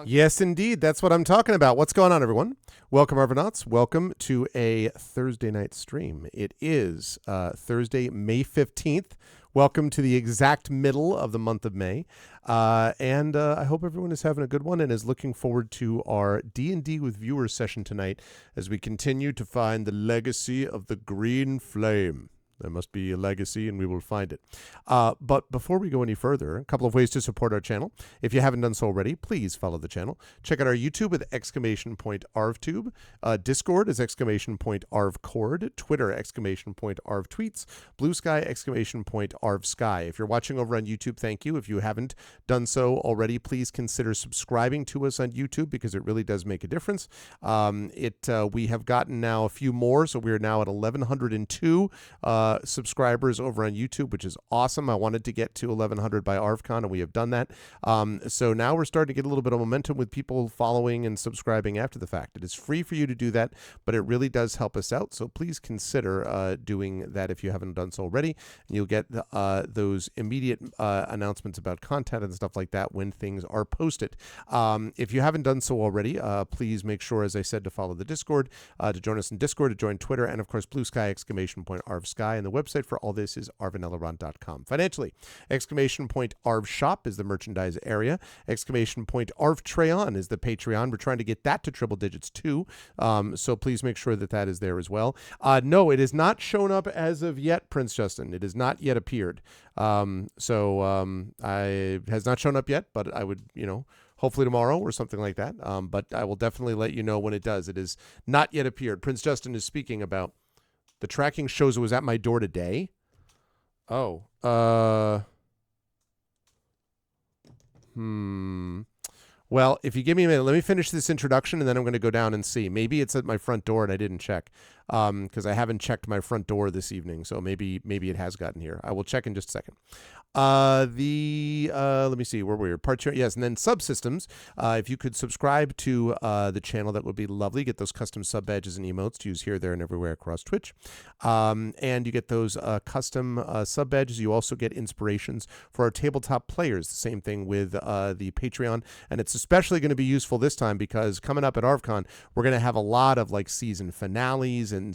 Yes, indeed. That's what I'm talking about. What's going on, everyone? Welcome, Arvanauts. Welcome to a Thursday night stream. It is Thursday, May 15th. Welcome to the exact middle of the month of May. And I hope everyone is having a good one and is looking forward to our D&D with viewers session tonight as we continue to find the legacy of the Green Flame. There must be a legacy, and we will find it. But before we go any further, a couple of ways to support our channel. If you haven't done so already, please follow the channel. Check out our YouTube with !ArvTube. Discord is !ArvCord. Twitter, !ArvTweets. Blue Sky, !ArvSky. If you're watching over on YouTube, thank you. If you haven't done so already, please consider subscribing to us on YouTube because it really does make a difference. We have gotten now a few more, so we're now at 1,102 subscribers over on YouTube, which is awesome. I wanted to get to 1,100 by ArvCon, and we have done that. So now we're starting to get a little bit of momentum with people following and subscribing after the fact. It is free for you to do that, but it really does help us out. So please consider doing that if you haven't done so already. And you'll get those immediate announcements about content and stuff like that when things are posted. If you haven't done so already, please make sure, as I said, to follow the Discord, to join us in Discord, to join Twitter, and of course, Blue Sky, !ArvSky. And the website for all this is arvanelleron.com. Financially, !ArvShop is the merchandise area. !ArvTrayon is the Patreon. We're trying to get that to triple digits too. So please make sure that that is there as well. No, it has not shown up as of yet, Prince Justin. It has not yet appeared. It has not shown up yet, but I would, hopefully tomorrow or something like that. But I will definitely let you know when it does. It has not yet appeared. Prince Justin is speaking about the tracking shows it was at my door today. Oh. Well, if you give me a minute, let me finish this introduction, and then I'm going to go down and see. Maybe it's at my front door, and I didn't check because I haven't checked my front door this evening. So maybe it has gotten here. I will check in just a second. Let me see where we're yes, and then subsystems. If you could subscribe to the channel, that would be lovely. Get those custom sub badges and emotes to use here, there, and everywhere across Twitch. And you get those custom sub badges. You also get inspirations for our tabletop players. The same thing with the Patreon, and it's especially going to be useful this time because coming up at ArvCon, we're going to have a lot of like season finales and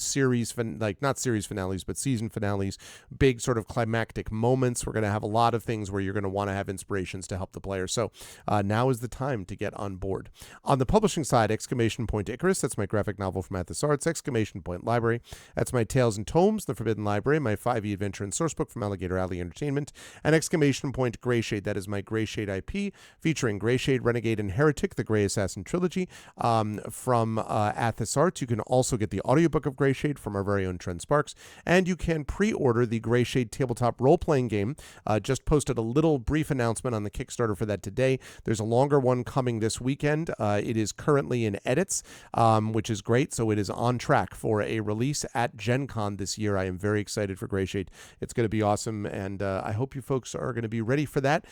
not series finales, but season finales, big sort of climactic moments. We're going to have a lot of things where you're going to want to have inspirations to help the player. So now is the time to get on board. On the publishing side, Icarus, that's my graphic novel from Athos Arts. Library, that's my Tales and Tomes, The Forbidden Library, my 5e adventure and sourcebook from Alligator Alley Entertainment. And Greyshade, that is my Greyshade IP, featuring Greyshade, Renegade, and Heretic, the Grey Assassin trilogy from Athos Arts. You can also get the audiobook of Greyshade from our very own Trent Sparks, and you can pre-order the Greyshade tabletop role-playing game. Just posted a little brief announcement on the Kickstarter for that today. There's a longer one coming this weekend. It is currently in edits, which is great, so it is on track for a release at Gen Con this year. I am very excited for Greyshade. It's going to be awesome, and I hope you folks are going to be ready for that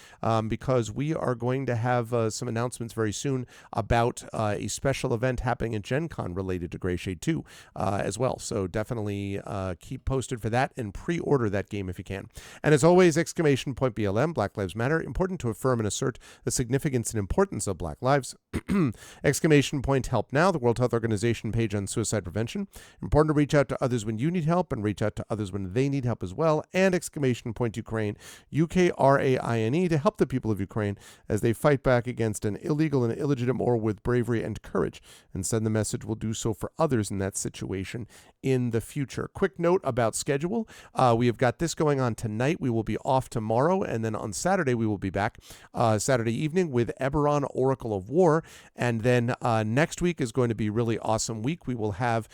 because we are going to have some announcements very soon about a special event happening at Gen Con related to Greyshade 2 as well. So definitely keep posted for that and pre-order that game if you can. And as always, BLM, Black Lives Matter, important to affirm and assert the significance and importance of Black lives. Help Now, the World Health Organization page on suicide prevention. Important to reach out to others when you need help and reach out to others when they need help as well. And Ukraine, UKRAINE, to help the people of Ukraine as they fight back against an illegal and illegitimate war with bravery and courage, and send the message we'll do so for others in that situation information in the future. Quick note about schedule. We have got this going on tonight. We will be off tomorrow, and then on Saturday we will be back Saturday evening with Eberron, Oracle of War, and then next week is going to be a really awesome week. We will have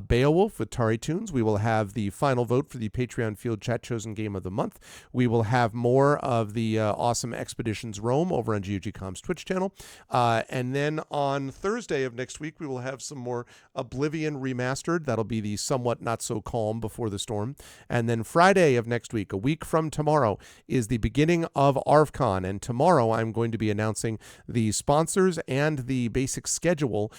Beowulf with Tari Tunes. We will have the final vote for the Patreon Field Chat Chosen Game of the Month. We will have more of the awesome Expeditions Rome over on GOGcom's Twitch channel. And then on Thursday of next week, we will have some more Oblivion Remastered. That'll be the somewhat not so calm before the storm. And then Friday of next week, a week from tomorrow, is the beginning of ArvCon. And tomorrow I'm going to be announcing the sponsors and the basic schedule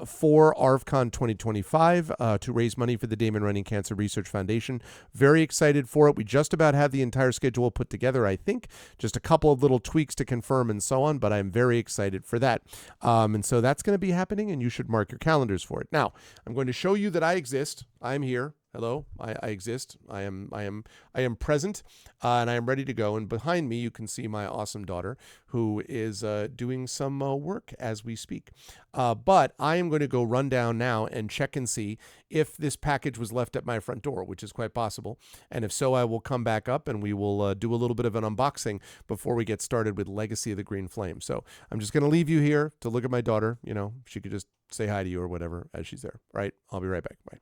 for ArvCon 2025 to raise money for the Damon Running Cancer Research Foundation. Very excited for it. We just about have the entire schedule put together, I think. Just a couple of little tweaks to confirm and so on, but I'm very excited for that. And so that's going to be happening, and you should mark your calendars for it. Now, I'm going to show you that I exist. I'm here. Hello, I exist. I am present, and I am ready to go. And behind me, you can see my awesome daughter, who is doing some work as we speak. But I am going to go run down now and check and see if this package was left at my front door, which is quite possible. And if so, I will come back up and we will do a little bit of an unboxing before we get started with Legacy of the Green Flame. So I'm just going to leave you here to look at my daughter. You know, she could just say hi to you or whatever as she's there. All right, I'll be right back. Bye.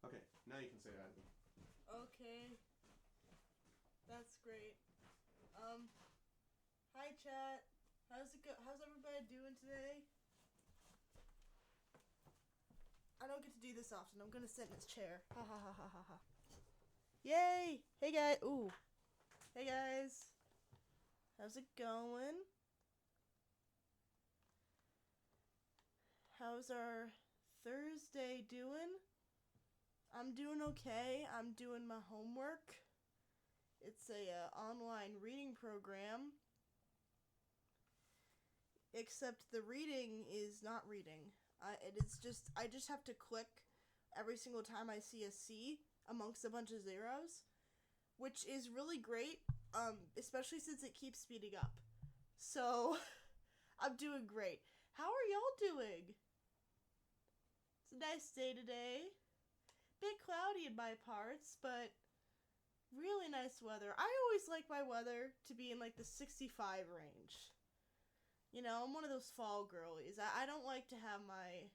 Okay, now you can say hi. Okay. That's great. Hi chat. How's everybody doing today? I don't get to do this often. I'm gonna sit in this chair. Ha ha ha ha ha ha. Yay! Hey guys. Ooh. Hey guys. How's it going? How's our Thursday doing? I'm doing okay. I'm doing my homework. It's a online reading program. Except the reading is not reading. I just have to click every single time I see a C amongst a bunch of zeros, which is really great, especially since it keeps speeding up. So, I'm doing great. How are y'all doing? It's a nice day today. Bit cloudy in my parts, but really nice weather. I always like my weather to be in like the 65 range. You know, I'm one of those fall girlies. I don't like to have my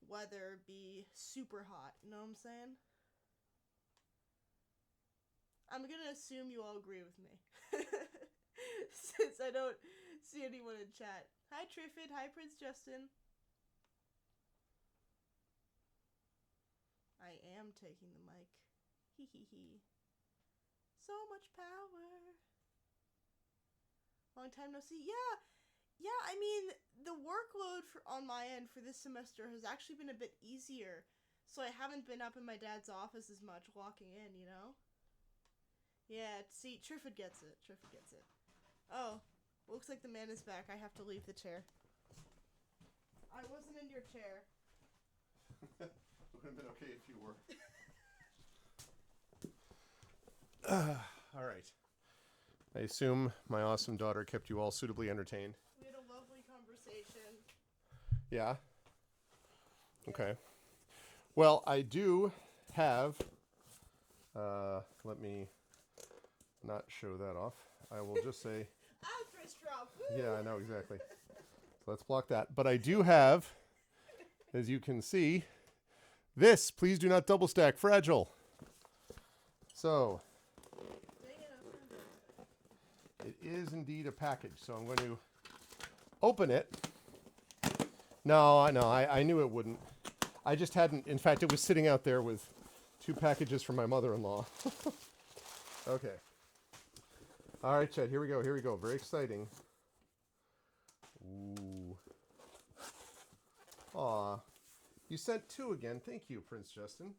weather be super hot. You know what I'm saying? I'm gonna assume you all agree with me. Since I don't see anyone in chat. Hi Triffid, hi Prince Justin. I am taking the mic. Hee hee hee. So much power. Long time no see. Yeah, I mean, the workload on my end for this semester has actually been a bit easier, so I haven't been up in my dad's office as much walking in, you know? Yeah, see, Triffid gets it. Oh, looks like the man is back. I have to leave the chair. I wasn't in your chair. It would have been okay if you were. All right. I assume my awesome daughter kept you all suitably entertained. We had a lovely conversation. Yeah? Okay. Well, I do have... let me not show that off. I will just say... Actress drop! Yeah, I know, exactly. So let's block that. But I do have, as you can see, this. Please do not double stack. Fragile. So... it is indeed a package, so I'm going to open it. No, I knew it wouldn't. I just hadn't. In fact, it was sitting out there with 2 packages from my mother-in-law. Okay. All right, Chet, here we go. Very exciting. Ooh. Aw. You sent 2 again. Thank you, Prince Justin.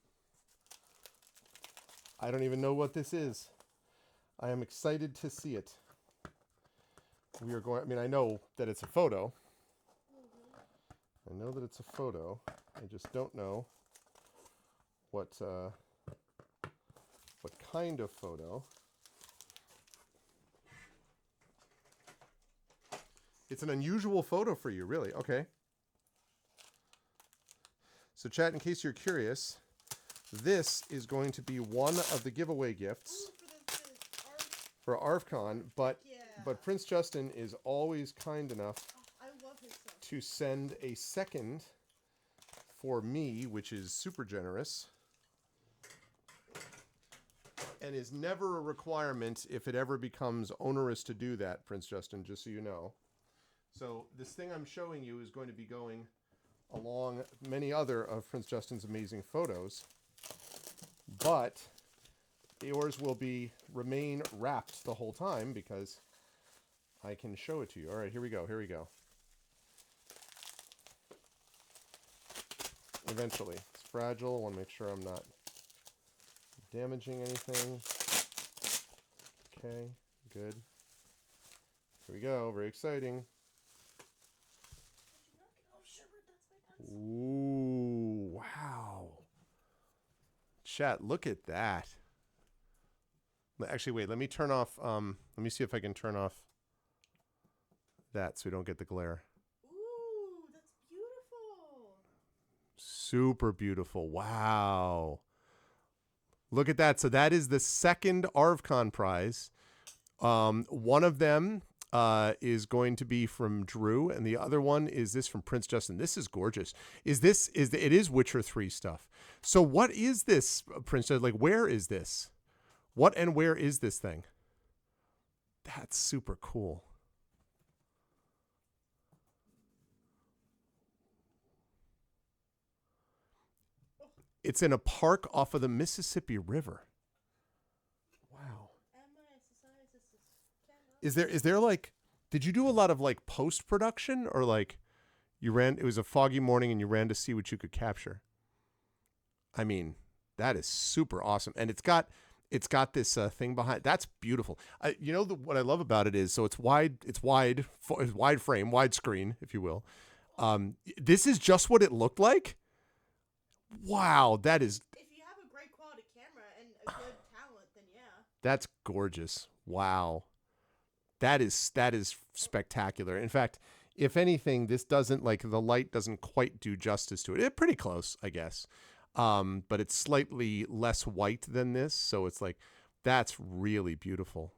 I don't even know what this is. I am excited to see it. We are going, I mean, I know that it's a photo. I know that it's a photo. I just don't know what kind of photo. It's an unusual photo for you, really. Okay. So chat, in case you're curious, this is going to be one of the giveaway gifts for ARFCon, but Prince Justin is always kind enough I love his stuff. to send a second for me, which is super generous, and is never a requirement if it ever becomes onerous to do that, Prince Justin, just so you know. So this thing I'm showing you is going to be going along many other of Prince Justin's amazing photos, but yours will remain wrapped the whole time because I can show it to you. All right, here we go. Here we go. Eventually. It's fragile. I want to make sure I'm not damaging anything. Okay, good. Here we go. Very exciting. Ooh, wow. Chat, look at that. Actually, wait, let me turn off, let me see if I can turn off that so we don't get the glare. Ooh, that's beautiful. Super beautiful. Wow. Look at that. So that is the second ARVCon prize. One of them is going to be from Drew, and the other one is this from Prince Justin. This is gorgeous. It is Witcher 3 stuff. So what is this, Prince Justin? Like, where is this? What and where is this thing? That's super cool. It's in a park off of the Mississippi River. Wow. Is there like, did you do a lot of like post-production, or like it was a foggy morning and you ran to see what you could capture? I mean, that is super awesome. And it's got this thing behind. That's beautiful. What I love about it is, so it's wide frame, widescreen, if you will. This is just what it looked like. Wow, that is. If you have a great quality camera and a good talent, then yeah. That's gorgeous. Wow. That is spectacular. In fact, if anything, this doesn't, like, the light doesn't quite do justice to it. It's pretty close, I guess. But it's slightly less white than this, so it's like, that's really beautiful.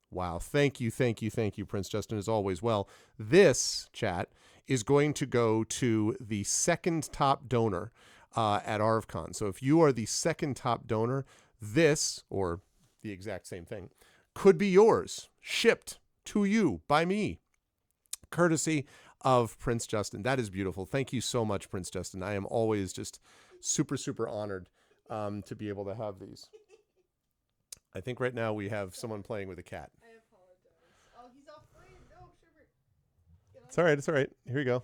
Wow. Thank you, Prince Justin, as always. Well, this, chat, is going to go to the second top donor at ARVCon. So if you are the second top donor, this, or the exact same thing, could be yours, shipped to you by me, courtesy of Prince Justin. That is beautiful. Thank you so much, Prince Justin. I am always just super, super honored to be able to have these. I think right now we have someone playing with a cat. I apologize. Oh, he's all afraid. No, Sherbert. It's all right. It's all right. Here we go.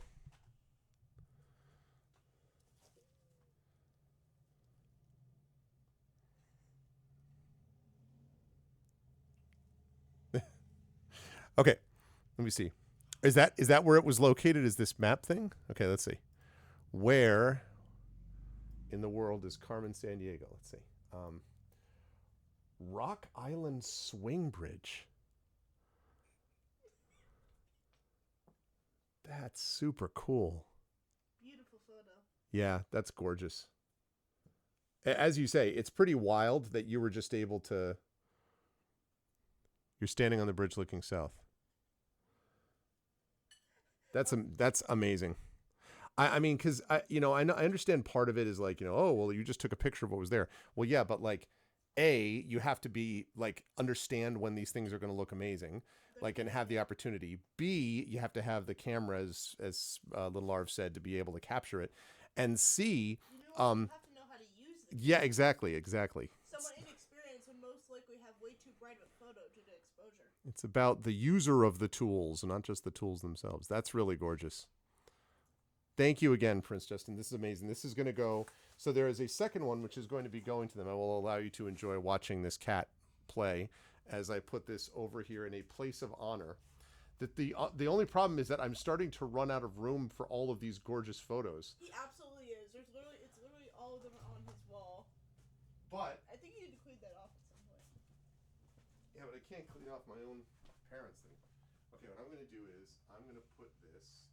Okay, let me see. Is that where it was located? Is this map thing? Okay, let's see. Where in the world is Carmen Sandiego? Let's see. Rock Island Swing Bridge. That's super cool. Beautiful photo. Yeah, that's gorgeous. As you say, it's pretty wild that you were just able to. You're standing on the bridge looking south. That's amazing. I mean, because I understand part of it is like, oh, well, you just took a picture of what was there. Well, yeah, but like, you have to be like, understand when these things are going to look amazing, like, and have the opportunity. B, you have to have the cameras, as Little Arv said, to be able to capture it. And C, you have to know how to use it. Yeah, exactly. Someone inexperienced would most likely have way too bright of a photo due to exposure. It's about the user of the tools, not just the tools themselves. That's really gorgeous. Thank you again, Prince Justin. This is amazing. This is going to go. So there is a second one, which is going to be going to them. I will allow you to enjoy watching this cat play as I put this over here in a place of honor. The only problem is that I'm starting to run out of room for all of these gorgeous photos. He absolutely is. It's literally all of them on his wall. But I think you need to clean that off at some point. yeah, but I can't clean off my own parents' thing. Okay, what I'm going to do is I'm going to put this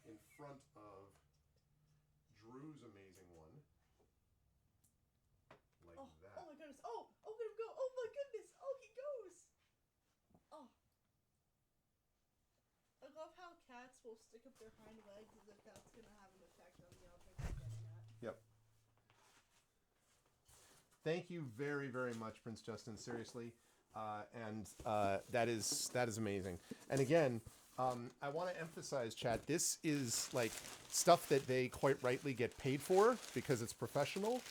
in front of Drew's amazing one. Like that. Oh my goodness. Oh, let him go. Oh my goodness. Oh, he goes. Oh. I love how cats will stick up their hind legs as if that's going to have an effect on the object they're getting at. Yep. Thank you very, very much, Prince Justin. Seriously. That is amazing. And again, I want to emphasize, chat, this is like stuff that they quite rightly get paid for because it's professional,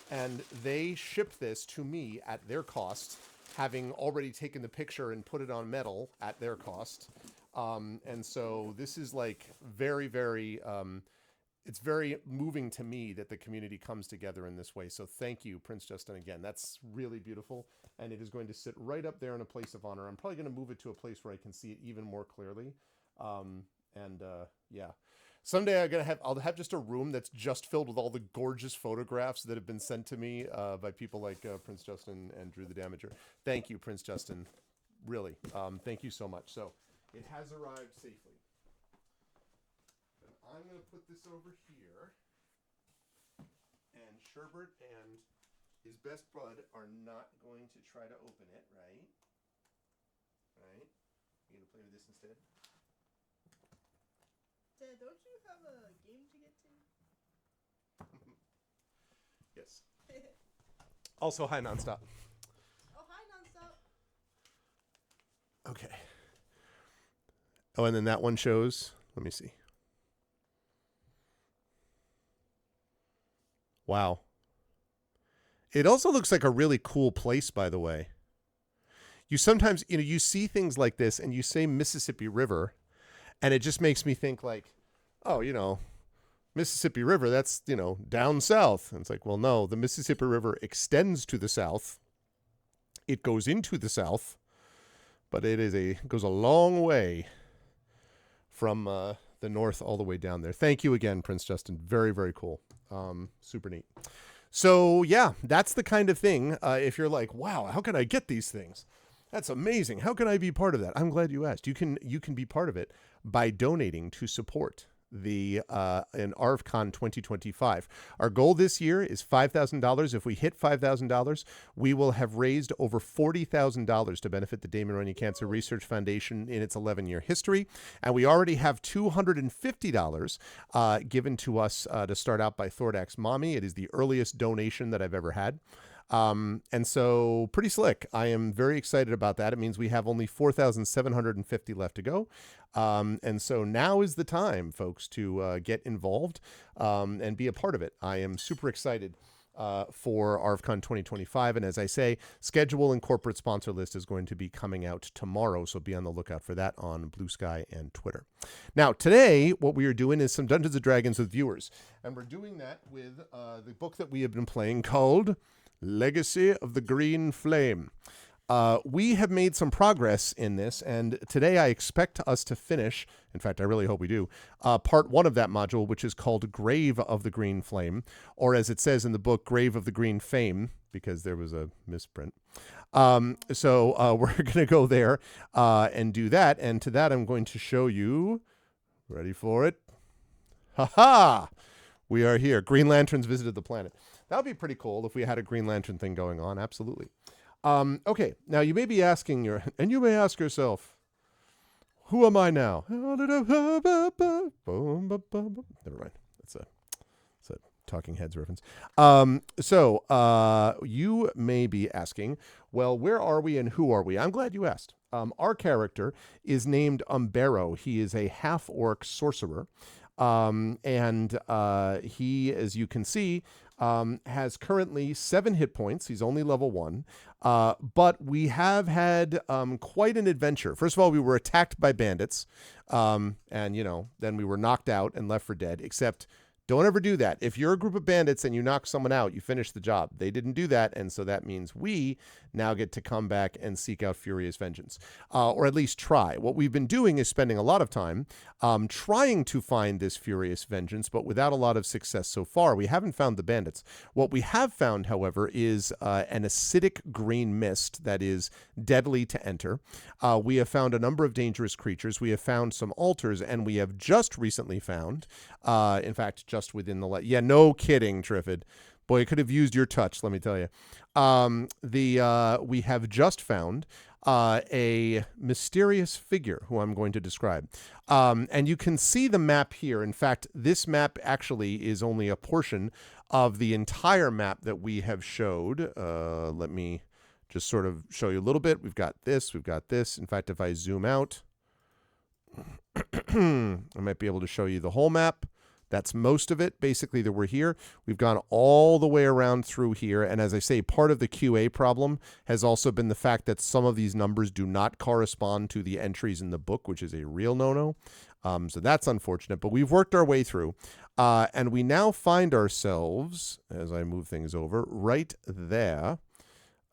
and they ship this to me at their cost, having already taken the picture and put it on metal at their cost. And so this is like very, very, it's very moving to me that the community comes together in this way. So thank you, Prince Justin, again. That's really beautiful. And it is going to sit right up there in a place of honor. I'm probably going to move it to a place where I can see it even more clearly. Yeah. Someday I'll have just a room that's just filled with all the gorgeous photographs that have been sent to me by people like Prince Justin and Drew the Damager. Thank you, Prince Justin. Really. Thank you so much. So it has arrived safely. And I'm going to put this over here. And Sherbert and his best bud are not going to try to open it, right? Right? You going to play with this instead? Dad, don't you have a game to get to? Yes. Also, hi, Nonstop. Oh, hi, Nonstop. Okay. Oh, and then that one shows. Let me see. Wow. It also looks like a really cool place, by the way. You sometimes, you see things like this and you say Mississippi River, and it just makes me think like, oh, Mississippi River, that's, down south. And it's like, well, no, the Mississippi River extends to the south. It goes into the south, but it goes a long way from the north all the way down there. Thank you again, Prince Justin. Very, very cool. Super neat. So yeah, that's the kind of thing. If you're like, wow, how can I get these things? That's amazing. How can I be part of that? I'm glad you asked. You can be part of it by donating to support the in ArvCon 2025. Our goal this year is $5,000. If we hit $5,000, we will have raised over $40,000 to benefit the Damon Runyon Cancer Research Foundation in its 11-year history. And we already have $250 given to us to start out by Thordax Mommy. It is the earliest donation that I've ever had. And so pretty slick. I am very excited about that. It means we have only 4,750 left to go. And so now is the time, folks, to get involved and be a part of it. I am super excited for ArvCon 2025. And as I say, schedule and corporate sponsor list is going to be coming out tomorrow. So be on the lookout for that on Blue Sky and Twitter. Now, today, what we are doing is some Dungeons & Dragons with viewers. And we're doing that with the book that we have been playing called Legacy of the Green Flame. We have made some progress in this, and today I expect us to finish, in fact, I really hope we do, part 1 of that module, which is called Grave of the Green Flame, or as it says in the book, Grave of the Green Fame, because there was a misprint. So we're going to go there and do that, and to that I'm going to show you, ready for it? Ha-ha! We are here. Green Lanterns visited the planet. That would be pretty cool if we had a Green Lantern thing going on. Absolutely. Okay. Now you may be asking and you may ask yourself, who am I now? Never mind. It's a Talking Heads reference. So you may be asking, well, where are we and who are we? I'm glad you asked. Our character is named Umbero. He is a half-orc sorcerer. And he, as you can see, has currently 7 hit points. He's only level 1. But we have had quite an adventure. First of all, we were attacked by bandits. And, then we were knocked out and left for dead, except Don't ever do that. If you're a group of bandits and you knock someone out, you finish the job. They didn't do that, and so that means we now get to come back and seek out furious vengeance, or at least try. What we've been doing is spending a lot of time trying to find this furious vengeance, but without a lot of success so far. We haven't found the bandits. What we have found, however, is an acidic green mist that is deadly to enter. We have found a number of dangerous creatures. We have found some altars, and we have just recently found, in fact, just within the... yeah, no kidding, Triffid. Boy, I could have used your touch, let me tell you. We have just found a mysterious figure who I'm going to describe. And you can see the map here. In fact, this map actually is only a portion of the entire map that we have showed. Let me just sort of show you a little bit. We've got this, we've got this. In fact, if I zoom out, I might be able to show you the whole map. That's most of it, basically, that we're here. We've gone all the way around through here. And as I say, part of the QA problem has also been the fact that some of these numbers do not correspond to the entries in the book, which is a real no-no. So that's unfortunate. But we've worked our way through. And we now find ourselves, as I move things over, right there.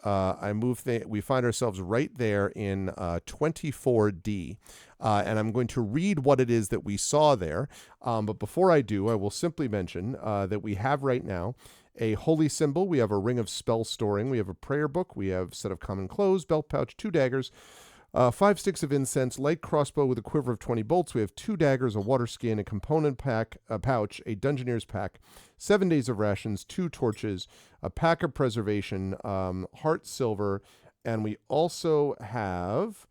We find ourselves right there in 24D. And I'm going to read what it is that we saw there. But before I do, I will simply mention that we have right now a holy symbol. We have a ring of spell storing. We have a prayer book. We have a set of common clothes, belt pouch, 2 daggers, 5 sticks of incense, light crossbow with a quiver of 20 bolts. We have 2 daggers, a water skin, a component pack, a pouch, a Dungeoneer's pack, 7 days of rations, 2 torches, a pack of preservation, heart silver, and we also have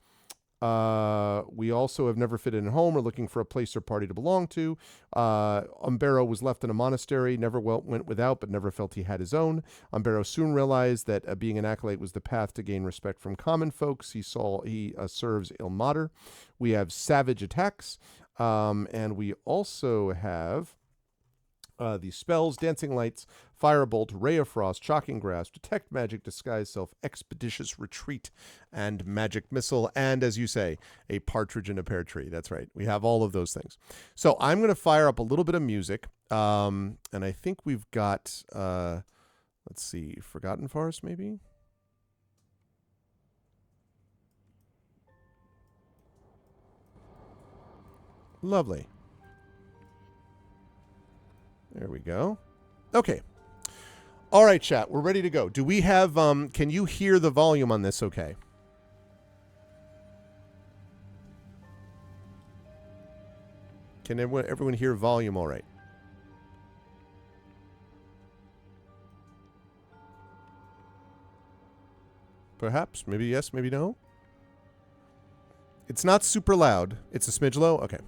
never fitted in home or looking for a place or party to belong to. Umbero was left in a monastery, never went without, but never felt he had his own. Umbero soon realized that being an acolyte was the path to gain respect from common folks. He serves Ilmater. We have savage attacks, and we also have these spells: Dancing Lights, Firebolt, Ray of Frost, Shocking Grasp, Detect Magic, Disguise Self, Expeditious Retreat, and Magic Missile, and, as you say, a partridge in a pear tree. That's right. We have all of those things. So I'm going to fire up a little bit of music, and I think we've got, let's see, Forgotten Forest, maybe? Lovely. There we go. Okay. All right, chat. We're ready to go. Do we have, can you hear the volume on this okay? Can everyone hear volume all right? Perhaps. Maybe yes, maybe no. It's not super loud. It's a smidge low. Okay.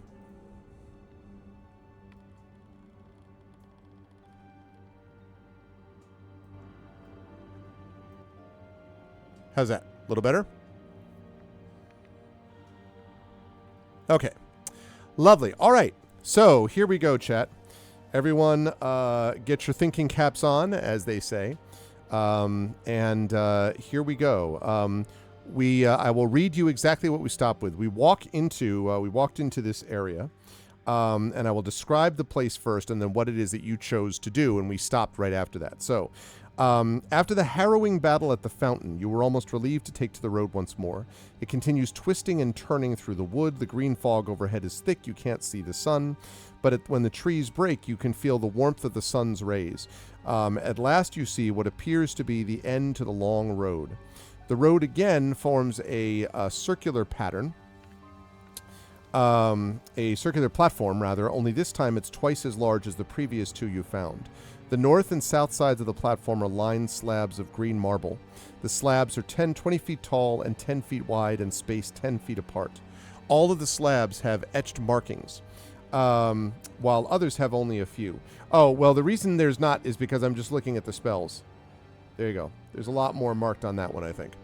How's that? A little better? Okay. Lovely. All right. So here we go, chat. Everyone get your thinking caps on, as they say. Here we go. I will read you exactly what we stopped with. We walked into this area, and I will describe the place first and then what it is that you chose to do, and we stopped right after that. So, after the harrowing battle at the fountain, you were almost relieved to take to the road once more. It continues twisting and turning through the wood. The green fog overhead is thick. You can't see the sun. But when the trees break, you can feel the warmth of the sun's rays. At last you see what appears to be the end to the long road. The road again forms a circular pattern. A circular platform, rather, only this time it's twice as large as the previous 2 you found. The north and south sides of the platform are lined slabs of green marble. The slabs are 20 feet tall and 10 feet wide and spaced 10 feet apart. All of the slabs have etched markings, while others have only a few. Oh, well, the reason there's not is because I'm just looking at the spells. There you go. There's a lot more marked on that one, I think.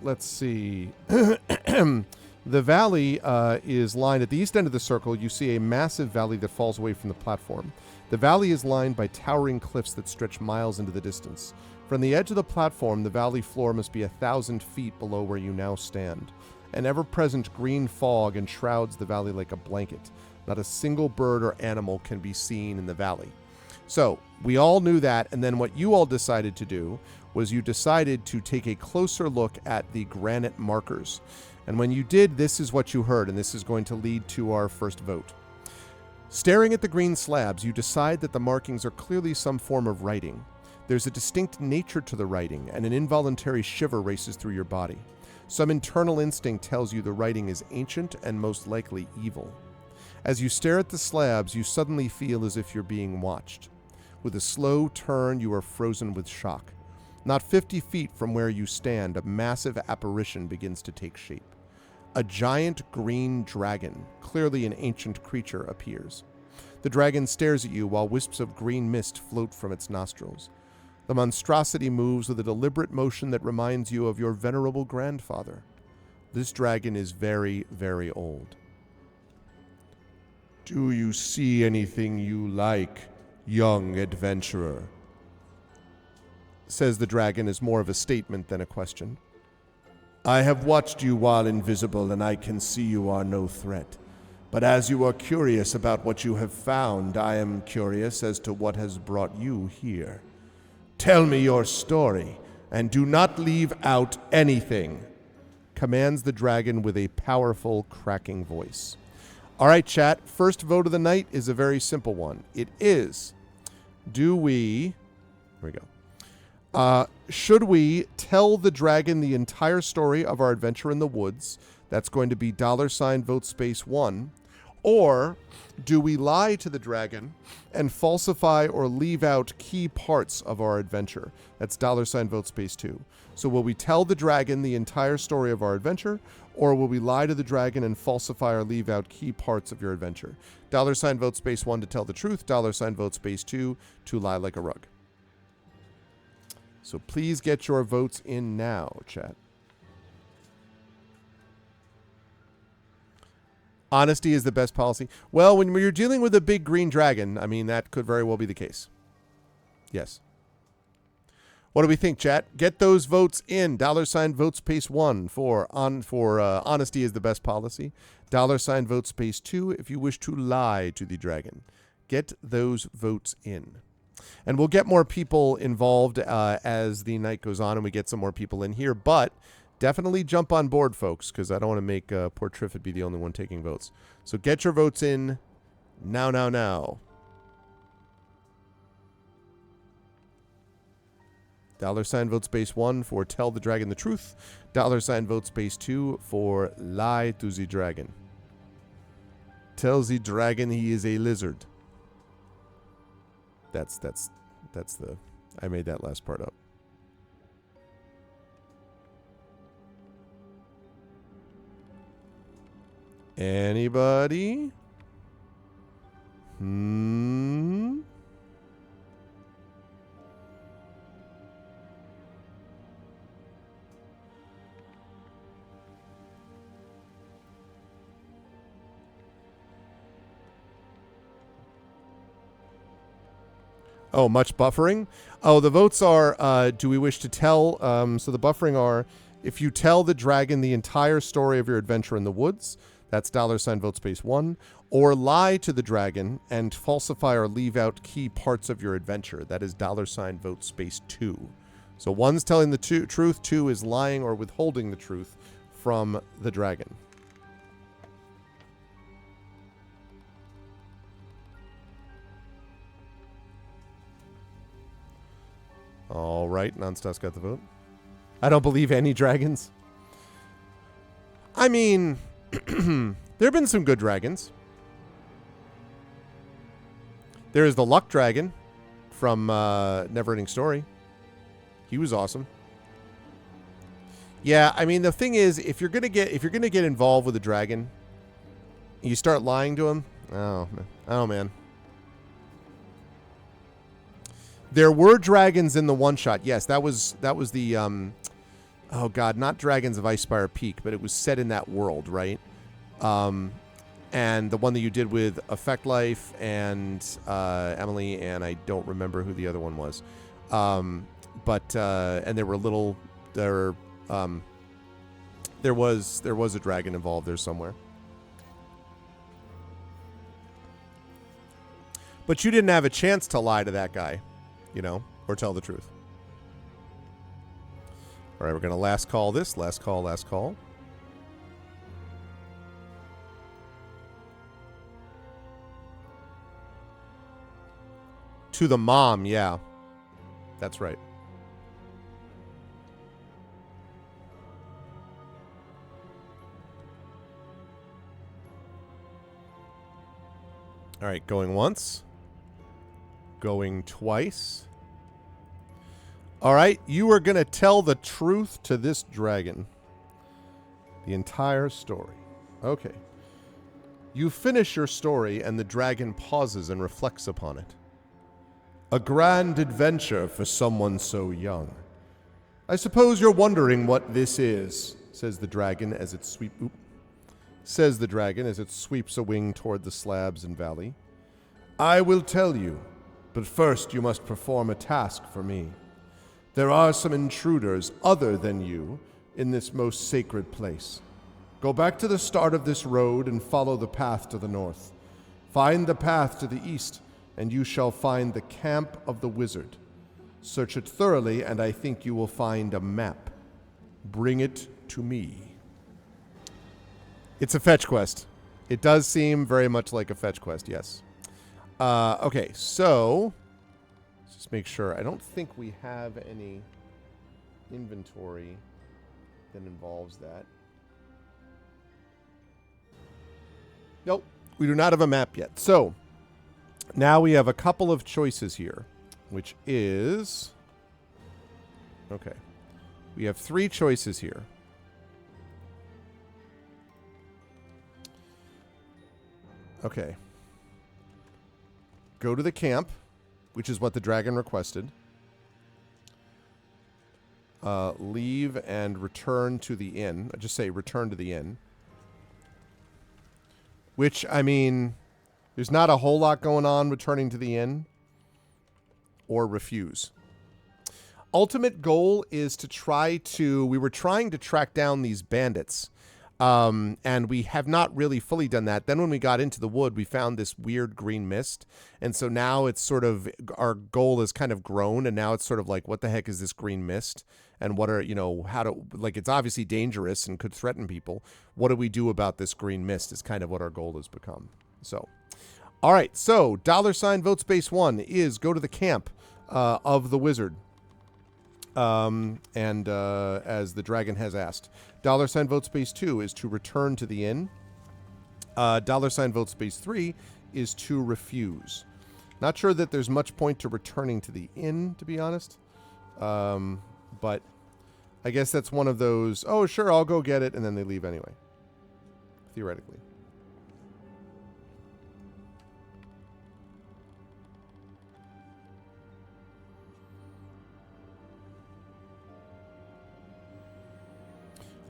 Let's see. The valley is lined at the east end of the circle. You see a massive valley that falls away from the platform. The valley is lined by towering cliffs that stretch miles into the distance. From the edge of the platform, the valley floor must be 1,000 feet below where you now stand. An ever-present green fog enshrouds the valley like a blanket. Not a single bird or animal can be seen in the valley. So, we all knew that, and then what you all decided to do was you decided to take a closer look at the granite markers. And when you did, this is what you heard, and this is going to lead to our first vote. Staring at the green slabs, you decide that the markings are clearly some form of writing. There's a distinct nature to the writing, and an involuntary shiver races through your body. Some internal instinct tells you the writing is ancient and most likely evil. As you stare at the slabs, you suddenly feel as if you're being watched. With a slow turn, you are frozen with shock. Not 50 feet from where you stand, a massive apparition begins to take shape. A giant green dragon, clearly an ancient creature, appears. The dragon stares at you while wisps of green mist float from its nostrils. The monstrosity moves with a deliberate motion that reminds you of your venerable grandfather. This dragon is very, very old. Do you see anything you like, young adventurer? Says the dragon as more of a statement than a question. I have watched you while invisible, and I can see you are no threat. But as you are curious about what you have found, I am curious as to what has brought you here. Tell me your story, and do not leave out anything, commands the dragon with a powerful, cracking voice. All right, chat, first vote of the night is a very simple one. It is, here we go. Should we tell the dragon the entire story of our adventure in the woods? That's going to be $vote space 1. Or do we lie to the dragon and falsify or leave out key parts of our adventure? That's $vote space 2. So will we tell the dragon the entire story of our adventure, or will we lie to the dragon and falsify or leave out key parts of your adventure? $vote space 1 to tell the truth, $vote space 2 to lie like a rug. So please get your votes in now, chat. Honesty is the best policy. Well, when you're dealing with a big green dragon, I mean, that could very well be the case. Yes. What do we think, chat? Get those votes in. $vote space 1 for honesty is the best policy. $vote space 2 if you wish to lie to the dragon. Get those votes in. And we'll get more people involved as the night goes on and we get some more people in here. But definitely jump on board, folks, because I don't want to make poor Triffid be the only one taking votes. So get your votes in now, now, now. $vote space 1 for tell the dragon the truth. $vote space 2 for lie to the dragon. Tell the dragon he is a lizard. That's the, I made that last part up. Anybody? Oh, much buffering? Oh, the votes are, do we wish to tell, so the buffering are, if you tell the dragon the entire story of your adventure in the woods, that's $vote space 1, or lie to the dragon and falsify or leave out key parts of your adventure, that is $vote space 2. So 1's telling the truth, 2 is lying or withholding the truth from the dragon. All right, Nonstop's got the vote. I don't believe any dragons. I mean, there have been some good dragons. There is the Luck Dragon from Neverending Story. He was awesome. Yeah, I mean, the thing is, if you're gonna get involved with a dragon, you start lying to him. Oh man. There were dragons in the one shot. Yes, that was the oh god, not Dragons of Icespire Peak, but it was set in that world, right? And the one that you did with Effect Life and Emily, and I don't remember who the other one was. but and there was a dragon involved there somewhere. But you didn't have a chance to lie to that guy, or tell the truth. All right, we're going to last call this. Last call, last call. To the mom, yeah. That's right. All right, going once. Going twice. All right, you are going to tell the truth to this dragon. The entire story. Okay. You finish your story, and the dragon pauses and reflects upon it. A grand adventure for someone so young. I suppose you're wondering what this is, says the dragon as it sweeps a wing toward the slabs and valley. I will tell you, but first you must perform a task for me. There are some intruders other than you in this most sacred place. Go back to the start of this road and follow the path to the north. Find the path to the east, and you shall find the camp of the wizard. Search it thoroughly, and I think you will find a map. Bring it to me. It's a fetch quest. It does seem very much like a fetch quest, yes. Okay, so let's just make sure. I don't think we have any inventory that involves that. Nope, we do not have a map yet. So now we have a couple of choices here, which is... Okay. We have 3 choices here. Okay. Go to the camp, which is what the dragon requested. Leave and return to the inn. I just say return to the inn. Which, I mean, there's not a whole lot going on returning to the inn. Or refuse. Ultimate goal is to we were trying to track down these bandits. And we have not really fully done that. Then when we got into the wood, we found this weird green mist. And so now it's sort of, our goal is kind of grown. And now it's sort of like, what the heck is this green mist? And what are, it's obviously dangerous and could threaten people. What do we do about this green mist is kind of what our goal has become. So, all right. So $vote space 1 is go to the camp of the wizard. As the dragon has asked. $vote space 2 is to return to the inn. $vote space 3 is to refuse. Not sure that there's much point to returning to the inn, to be honest. But I guess that's one of those, oh, sure, I'll go get it, and then they leave anyway. Theoretically.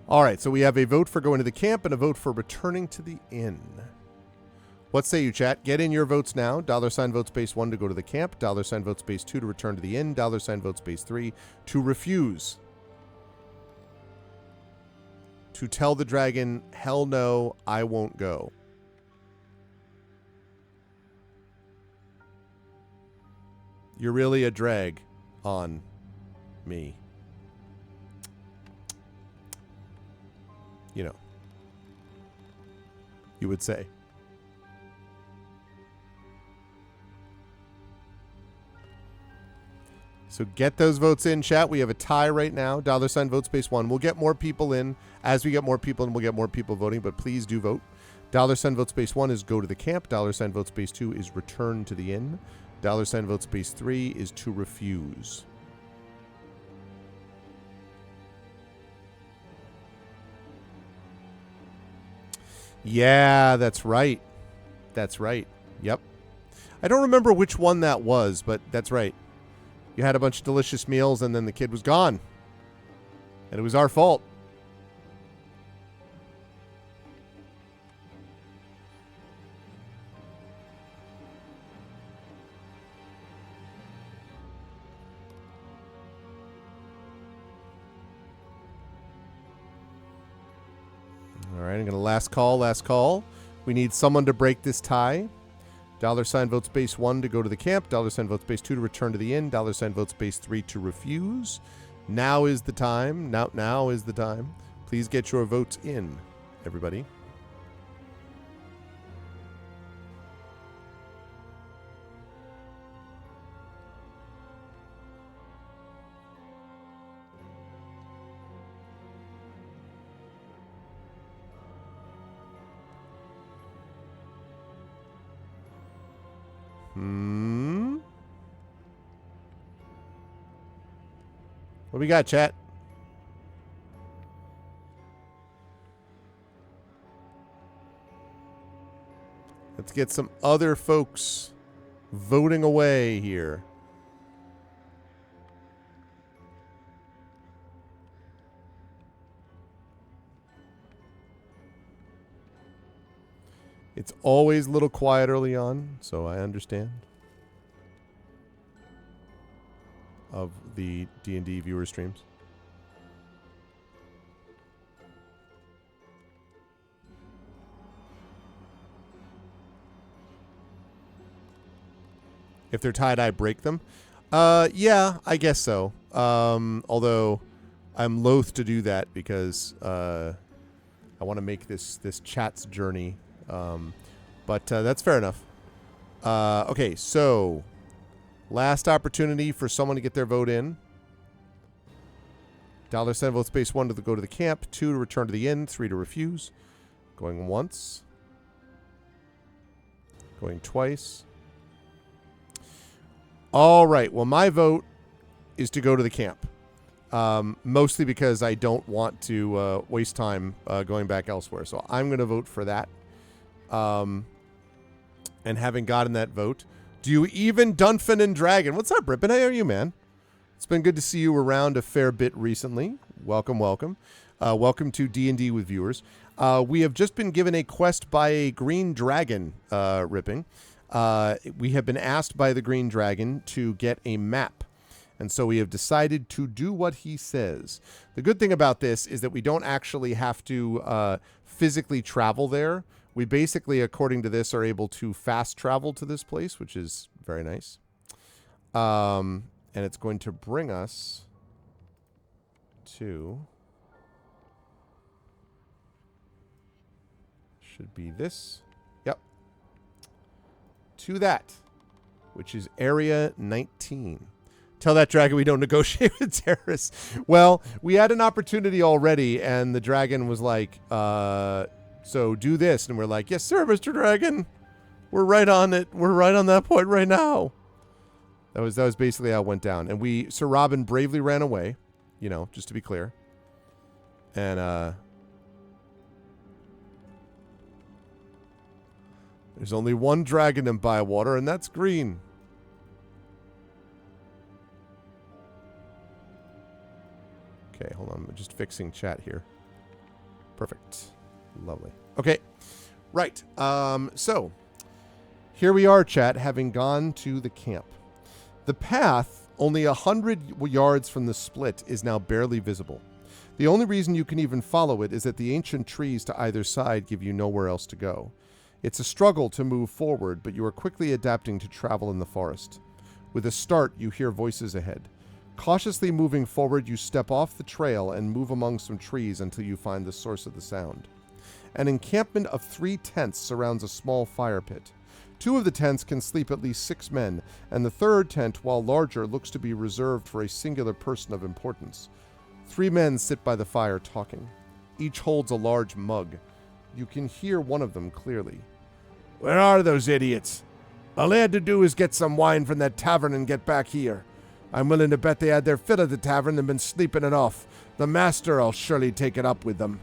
All right, so we have a vote for going to the camp and a vote for returning to the inn. What say you, chat? Get in your votes now. $vote space 1 to go to the camp. $vote space 2 to return to the inn. $vote space 3 to refuse. To tell the dragon, hell no, I won't go. You're really a drag on me. You would say. So get those votes in, chat. We have a tie right now. $vote space 1. We'll get more people in. As we get more people in, we'll get more people voting, but please do vote. $vote space 1 is go to the camp. $vote space 2 is return to the inn. $vote space 3 is to refuse. Yeah, that's right. That's right. Yep. I don't remember which one that was, but that's right. You had a bunch of delicious meals, and then the kid was gone. And it was our fault. All right, I'm going to last call. We need someone to break this tie. $ votes base 1 to go to the camp. $ votes base 2 to return to the inn. $ votes base 3 to refuse. Now is the time. Now is the time. Please get your votes in, everybody. What we got, chat? Let's get some other folks voting away here. It's always a little quiet early on, so I understand. Of the D&D viewer streams. If they're tied, I break them. Yeah, I guess so. Although I'm loath to do that because I want to make this chat's journey. But that's fair enough. Okay, so last opportunity for someone to get their vote in. $ votes base 1 to go to the camp, 2 to return to the inn, 3 to refuse. Going once. Going twice. All right. Well, my vote is to go to the camp. Mostly because I don't want to waste time going back elsewhere. So I'm going to vote for that. And having gotten that vote, do you even Dunfin and Dragon? What's up, Rippin? How are you, man? It's been good to see you around a fair bit recently. Welcome, welcome. Welcome to D&D with viewers. We have just been given a quest by a green dragon, Ripping. We have been asked by the green dragon to get a map. And so we have decided to do what he says. The good thing about this is that we don't actually have to physically travel there. We basically, according to this, are able to fast travel to this place, which is very nice. And it's going to bring us to... Should be this. Yep. To that, which is Area 19. Tell that dragon we don't negotiate with terrorists. Well, we had an opportunity already, and the dragon was like, so do this. And we're like, yes, sir, Mr. Dragon. We're right on it. We're right on that point right now. That was basically how it went down. And Sir Robin bravely ran away, you know, just to be clear. And, there's only one dragon in Bywater, and that's green. Okay, hold on. I'm just fixing chat here. Perfect. Lovely. Okay. Right. So, here we are, chat, having gone to the camp. The path, only 100 yards from the split, is now barely visible. The only reason you can even follow it is that the ancient trees to either side give you nowhere else to go. It's a struggle to move forward, but you are quickly adapting to travel in the forest. With a start, you hear voices ahead. Cautiously moving forward, you step off the trail and move among some trees until you find the source of the sound. An encampment of 3 tents surrounds a small fire pit. 2 of the tents can sleep at least 6 men, and the third tent, while larger, looks to be reserved for a singular person of importance. 3 men sit by the fire talking. Each holds a large mug. You can hear one of them clearly. Where are those idiots? All they had to do is get some wine from that tavern and get back here. I'm willing to bet they had their fill at the tavern and been sleeping it off. The master'll surely take it up with them.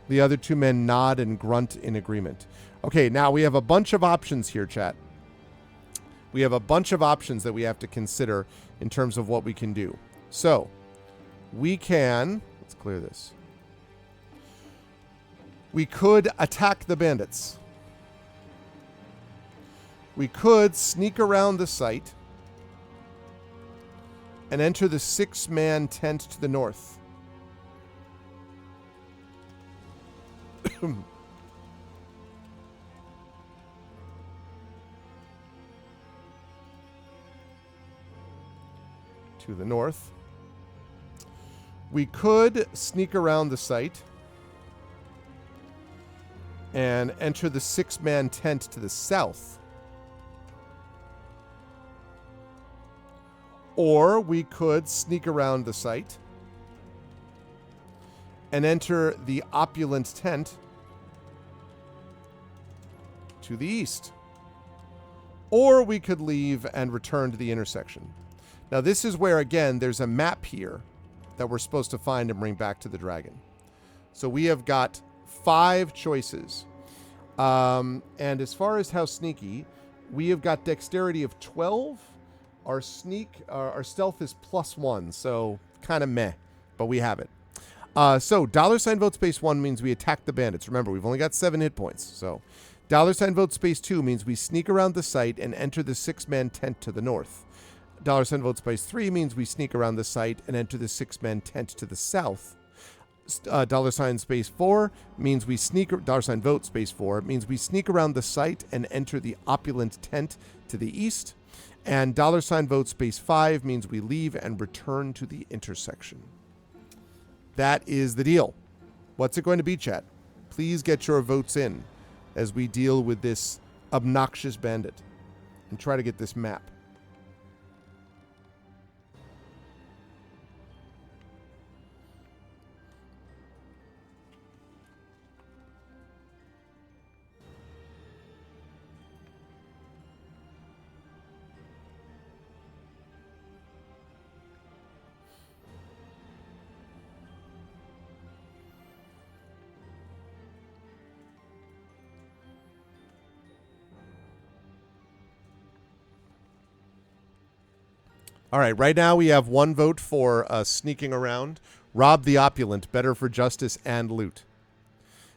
The other 2 men nod and grunt in agreement. Okay, now we have a bunch of options here, chat. We have a bunch of options that we have to consider in terms of what we can do. So, we can... Let's clear this. We could attack the bandits. We could sneak around the site and enter the 6-man tent to the north. To the north. We could sneak around the site and enter the 6-man tent to the south. Or we could sneak around the site and enter the opulent tent to the east. Or we could leave and return to the intersection. Now, this is where, again, there's a map here that we're supposed to find and bring back to the dragon. So we have got 5 choices. And as far as how sneaky, we have got dexterity of 12. Our stealth is +1, so kind of meh, but we have it. So $ vote space 1 means we attack the bandits. Remember, we've only got 7 hit points. So $ vote space 2 means we sneak around the site and enter the 6-man tent to the north. $ vote space 3 means we sneak around the site and enter the 6-man tent to the south. $space 4 means we sneak $vote space 4 means we sneak around the site and enter the opulent tent to the east. And $vote space 5 means we leave and return to the intersection. That is the deal. What's it going to be, chat? Please get your votes in as we deal with this obnoxious bandit and try to get this map. All right, right now we have 1 vote for sneaking around. Rob the opulent, better for justice and loot.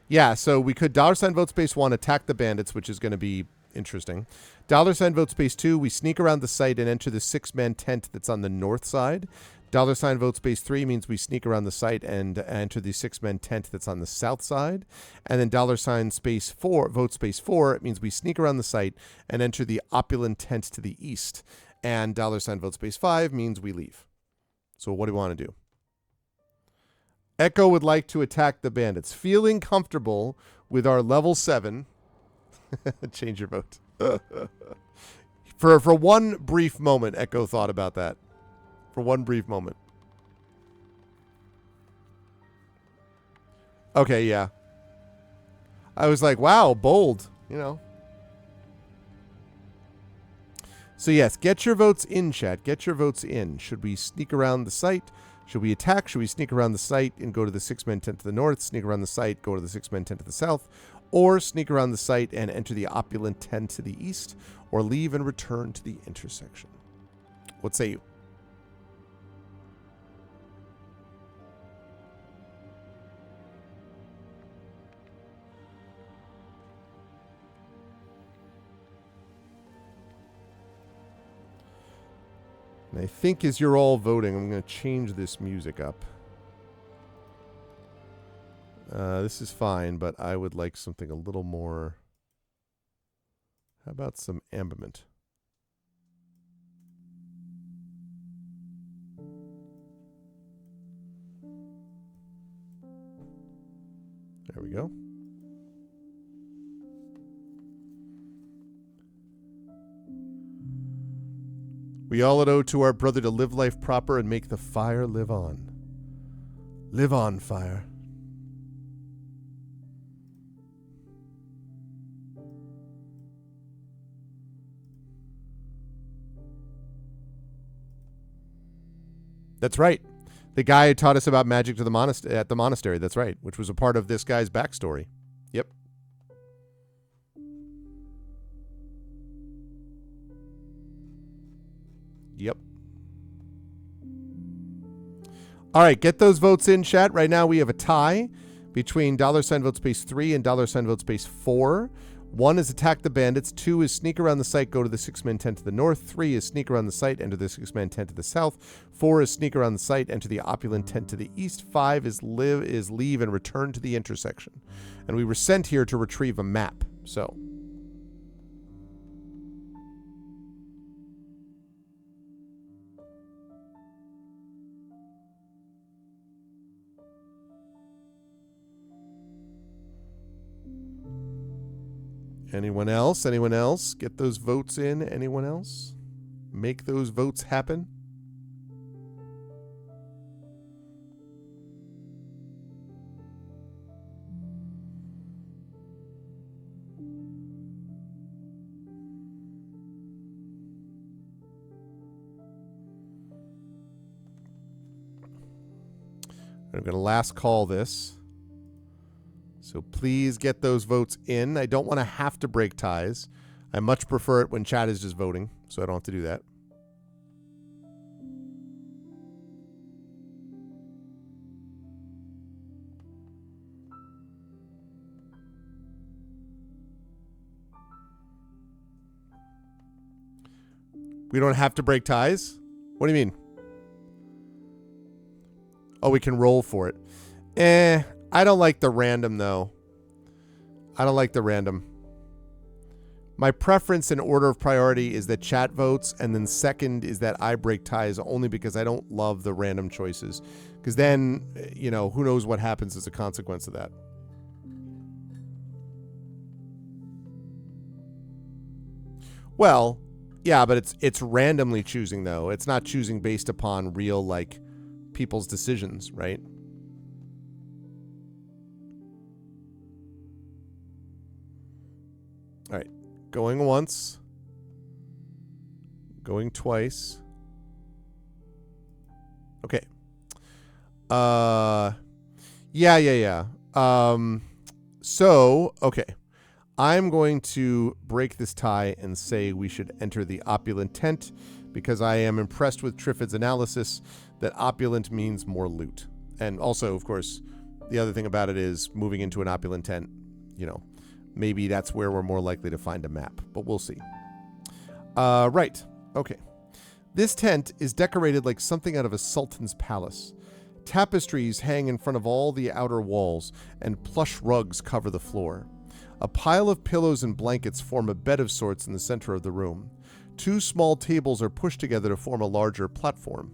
Yeah, so we could $ vote space 1, attack the bandits, which is going to be interesting. $ vote space 2, we sneak around the site and enter the 6-man tent that's on the north side. $ vote space 3 means we sneak around the site and enter the 6-man tent that's on the south side. And then $vote space 4 means we sneak around the site and enter the opulent tent to the east. And $ vote space 5 means we leave. So what do we want to do? Echo would like to attack the bandits. Feeling comfortable with our level 7. Change your vote. For one brief moment, Echo thought about that. For one brief moment. Okay, yeah. I was like, wow, bold, you know. So yes, get your votes in, chat. Get your votes in. Should we sneak around the site? Should we attack? Should we sneak around the site and go to the 6-man tent to the north? Sneak around the site, go to the 6-man tent to the south? Or sneak around the site and enter the opulent tent to the east? Or leave and return to the intersection? What say you? And I think as you're all voting, I'm going to change this music up. This is fine, but I would like something a little more... How about some ambient? There we go. We all owe to our brother to live life proper and make the fire live on. Live on, fire. That's right. The guy who taught us about magic to the at the monastery. That's right, which was a part of this guy's backstory. Yep. Yep. All right, get those votes in, chat. Right now we have a tie between $vote space 3 and $vote space 4. 1 is attack the bandits. 2 is sneak around the site, go to the 6-man tent to the north. 3 is sneak around the site, enter the 6-man tent to the south. 4 is sneak around the site, enter the opulent tent to the east. 5 is leave and return to the intersection. And we were sent here to retrieve a map. So anyone else? Anyone else? Get those votes in. Anyone else? Make those votes happen. I'm going to last call this. So please get those votes in. I don't want to have to break ties. I much prefer it when chat is just voting, so I don't have to do that. We don't have to break ties? What do you mean? Oh, we can roll for it. I don't like the random, though. I don't like the random. My preference in order of priority is that chat votes, and then second is that I break ties only because I don't love the random choices. Because then, you know, who knows what happens as a consequence of that. Well, yeah, but it's randomly choosing, though. It's not choosing based upon real, like, people's decisions, right? All right, going once, going twice. Okay. Yeah. So, okay. I'm going to break this tie and say we should enter the opulent tent because I am impressed with Trifid's analysis that opulent means more loot. And also, of course, the other thing about it is moving into an opulent tent, you know, maybe that's where we're more likely to find a map, but we'll see. Right. Okay. This tent is decorated like something out of a sultan's palace. Tapestries hang in front of all the outer walls, and plush rugs cover the floor. A pile of pillows and blankets form a bed of sorts in the center of the room. 2 small tables are pushed together to form a larger platform.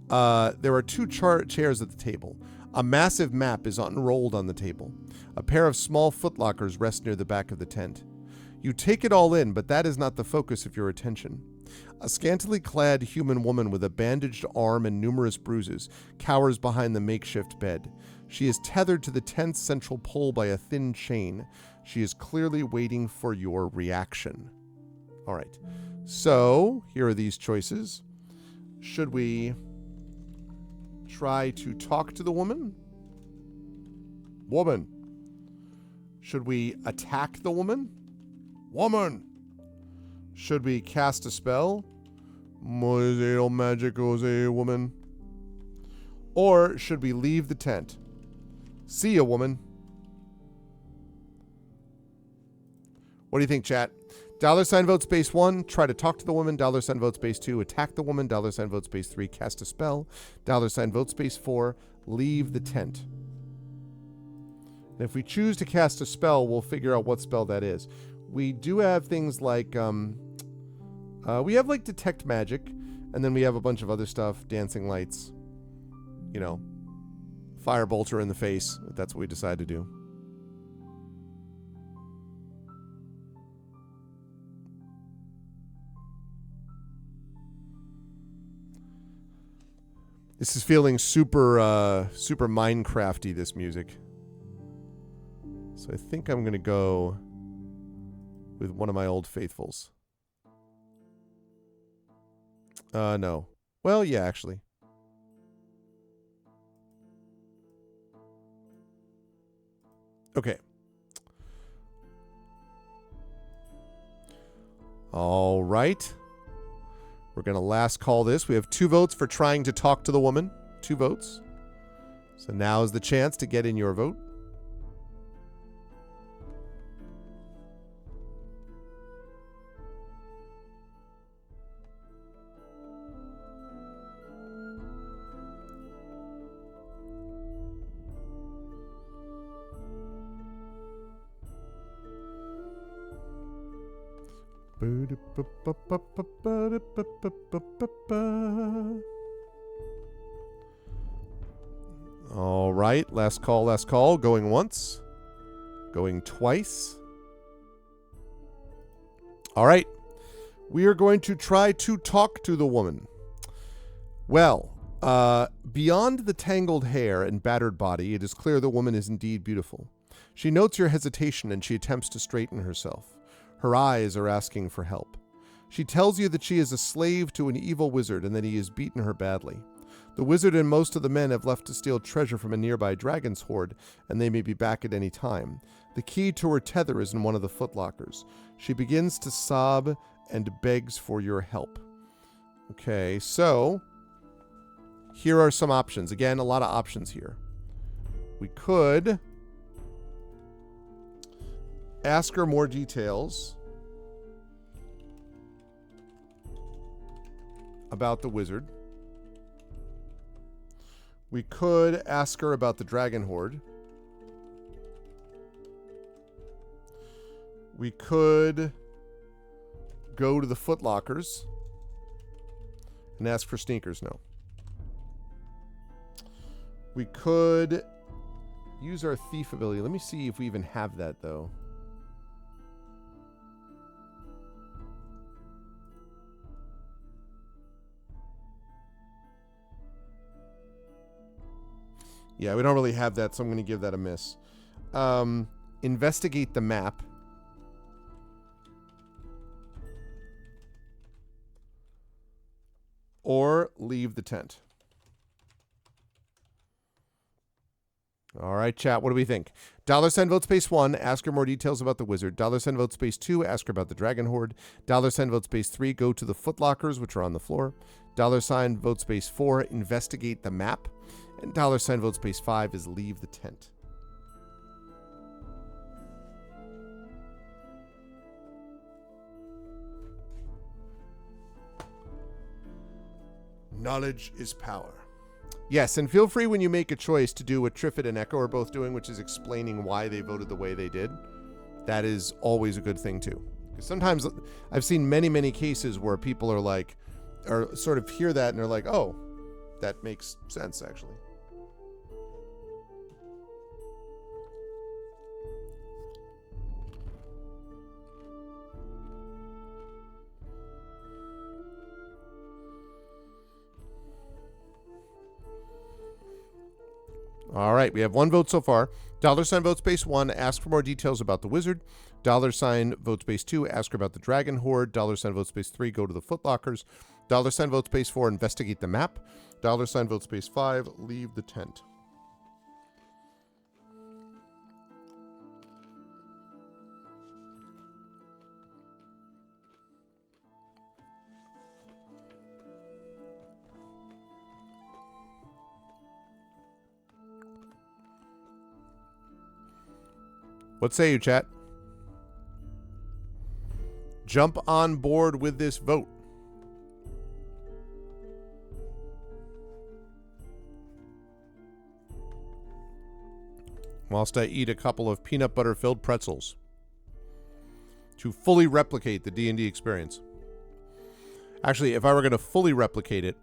There are 2 chairs at the table. A massive map is unrolled on the table. A pair of small footlockers rest near the back of the tent. You take it all in, but that is not the focus of your attention. A scantily clad human woman with a bandaged arm and numerous bruises cowers behind the makeshift bed. She is tethered to the tent's central pole by a thin chain. She is clearly waiting for your reaction. All right. So, here are these choices. Should we try to talk to the woman? Woman. Should we attack the woman? Woman. Should we cast a spell? Magic woman. Or should we leave the tent? See ya, woman. What do you think, chat? $ vote space 1, try to talk to the woman. $ vote space 2, attack the woman. $ vote space 3, cast a spell. $ vote space 4, leave the tent. And if we choose to cast a spell, we'll figure out what spell that is. We do have things like, we have like detect magic, and then we have a bunch of other stuff, dancing lights, you know, firebolt her in the face, if that's what we decide to do. This is feeling super, super Minecrafty, this music. So I think I'm going to go with one of my old faithfuls. No. Well, yeah, actually. Okay. All right. We're going to last call this. We have 2 votes for trying to talk to the woman. 2 votes. So now is the chance to get in your vote. All right, last call, last call. Going once, going twice. All right, we are going to try to talk to the woman. Well, beyond the tangled hair and battered body, it is clear the woman is indeed beautiful. She notes your hesitation and she attempts to straighten herself. Her eyes are asking for help. She tells you that she is a slave to an evil wizard and that he has beaten her badly. The wizard and most of the men have left to steal treasure from a nearby dragon's hoard, and they may be back at any time. The key to her tether is in one of the footlockers. She begins to sob and begs for your help. Okay, so here are some options. Again, a lot of options here. We could ask her more details about the wizard. We could ask her about the dragon horde. We could go to the footlockers and ask for sneakers. No. We could use our thief ability. Let me see if we even have that, though. Yeah, we don't really have that, so I'm going to give that a miss. Investigate the map. Or leave the tent. All right, chat, what do we think? $sign vote space 1, ask her more details about the wizard. $sign vote space 2, ask her about the dragon horde. $sign vote space 3, go to the footlockers, which are on the floor. $sign vote space 4, investigate the map. And $sign vote space 5 is leave the tent. Knowledge is power. Yes, and feel free when you make a choice to do what Triffid and Echo are both doing, which is explaining why they voted the way they did. That is always a good thing, too. Because sometimes I've seen many, many cases where people are like, or sort of hear that and they're like, oh, that makes sense, actually. All right, we have one vote so far. $sign vote space 1, ask for more details about the wizard. $sign vote space 2, ask her about the dragon horde. $sign vote space 3, go to the footlockers. $sign vote space 4, investigate the map. $sign vote space 5, leave the tent. What say you, chat? Jump on board with this vote. Whilst I eat a couple of peanut butter filled pretzels to fully replicate the D&D experience. Actually, if I were going to fully replicate it,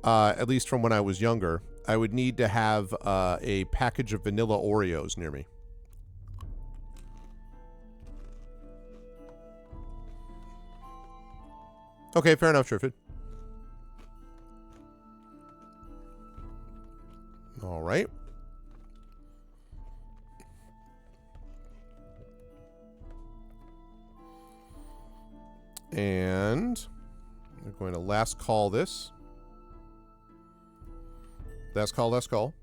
at least from when I was younger, I would need to have a package of vanilla Oreos near me. Okay, fair enough, Triffid. All right. And we're going to last call this. Last call, last call.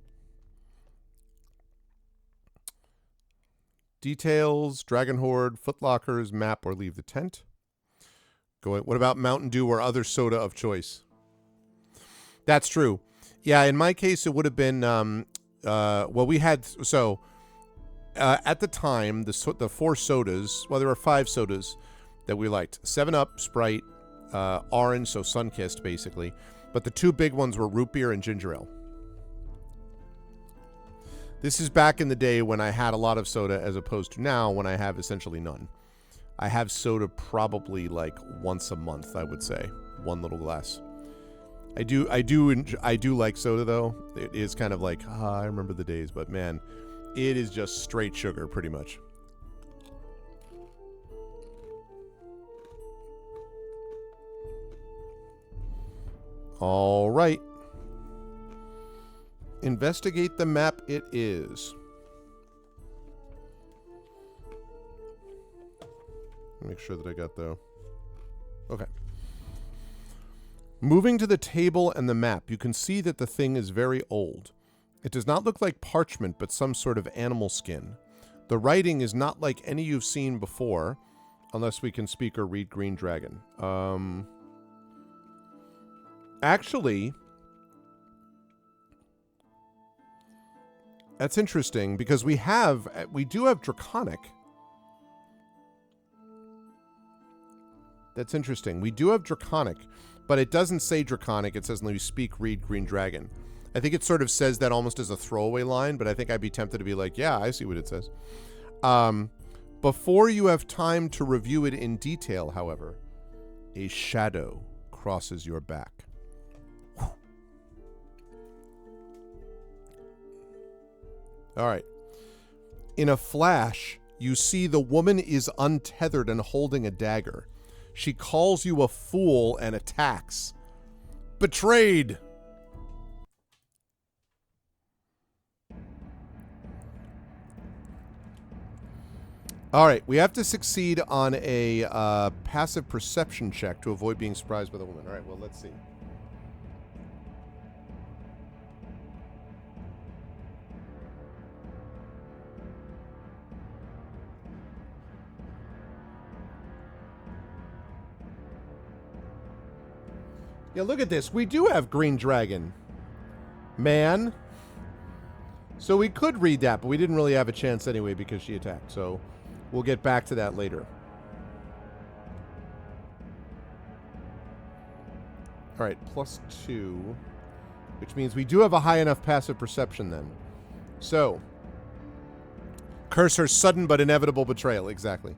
Details, Dragon Horde, Footlockers, map, or leave the tent. What about Mountain Dew or other soda of choice? That's true. Yeah, in my case, it would have been, well, we had, so, at the time, the 4 sodas, well, there were 5 sodas that we liked. 7-Up, Sprite, Orange, so Sunkissed, basically. But the 2 big ones were root beer and ginger ale. This is back in the day when I had a lot of soda as opposed to now when I have essentially none. I have soda probably like once a month, I would say. One little glass. I do like soda though. It is kind of like, I remember the days, but man, it is just straight sugar pretty much. All right. Investigate the map it is. Make sure that I got the... Okay. Moving to the table and the map, you can see that the thing is very old. It does not look like parchment, but some sort of animal skin. The writing is not like any you've seen before, unless we can speak or read Green Dragon. Actually, that's interesting because we do have Draconic. That's interesting. We do have Draconic, but it doesn't say Draconic. It says, let me speak, read Green Dragon. I think it sort of says that almost as a throwaway line, but I think I'd be tempted to be like, yeah, I see what it says. Before you have time to review it in detail, however, a shadow crosses your back. All right. In a flash, you see the woman is untethered and holding a dagger. She calls you a fool and attacks. Betrayed! All right, we have to succeed on a passive perception check to avoid being surprised by the woman. All right, well, let's see. Yeah, look at this. We do have Green Dragon. Man. So we could read that, but we didn't really have a chance anyway because she attacked. So we'll get back to that later. All right, +2. Which means we do have a high enough passive perception then. So. Curse her sudden but inevitable betrayal. Exactly.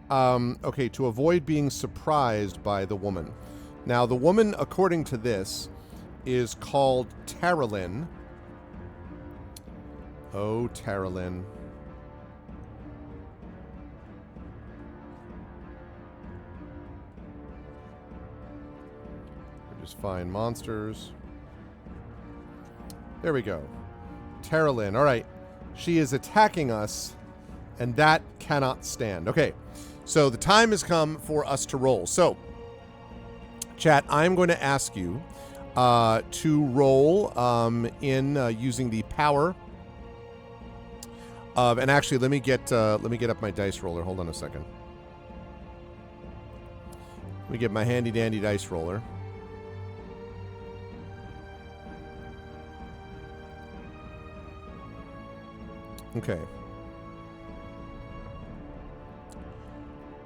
Okay, to avoid being surprised by the woman. Now, the woman, according to this, is called Taralyn. Oh, Taralyn. Just find monsters. There we go. Taralyn. All right. She is attacking us, and that cannot stand. Okay. So the time has come for us to roll. So, chat, I'm going to ask you to roll in using the power of, and actually let me get up my dice roller. Hold on a second. Let me get my handy dandy dice roller. Okay.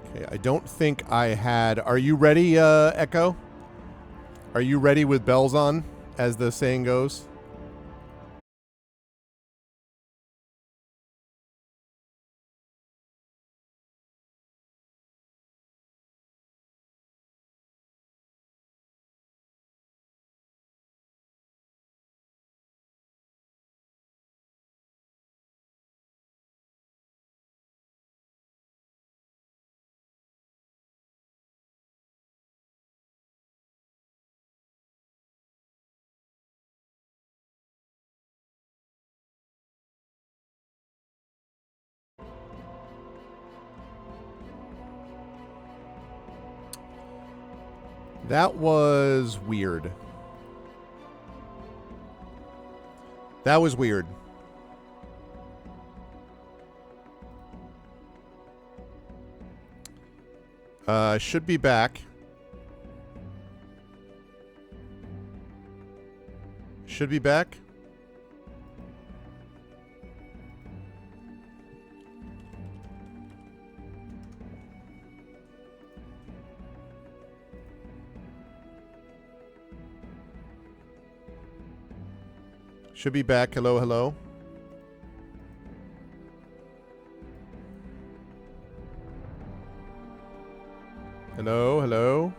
Okay, I don't think I had... Are you ready, Echo? Are you ready with bells on, as the saying goes? That was weird. That was weird. Should be back. Should be back. Should be back. Hello, hello. Hello, hello.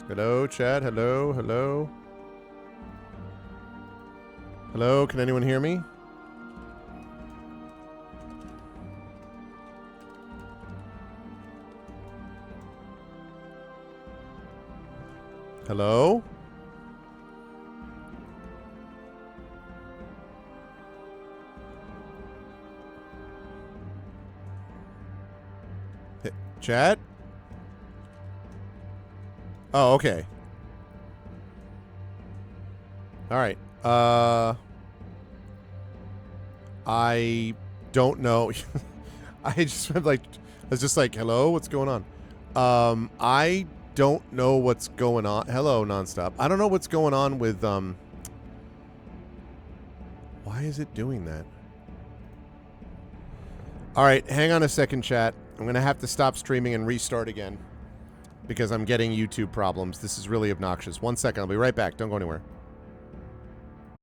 Hello, chat. Hello, hello. Hello, can anyone hear me? Hello? Chat? Oh, okay. All right. I don't know. I was just like, hello, what's going on? I don't know what's going on. Hello, nonstop. I don't know what's going on with why is it doing that? All right, hang on a second, chat. I'm going to have to stop streaming and restart again because I'm getting YouTube problems. This is really obnoxious. 1 second. I'll be right back. Don't go anywhere.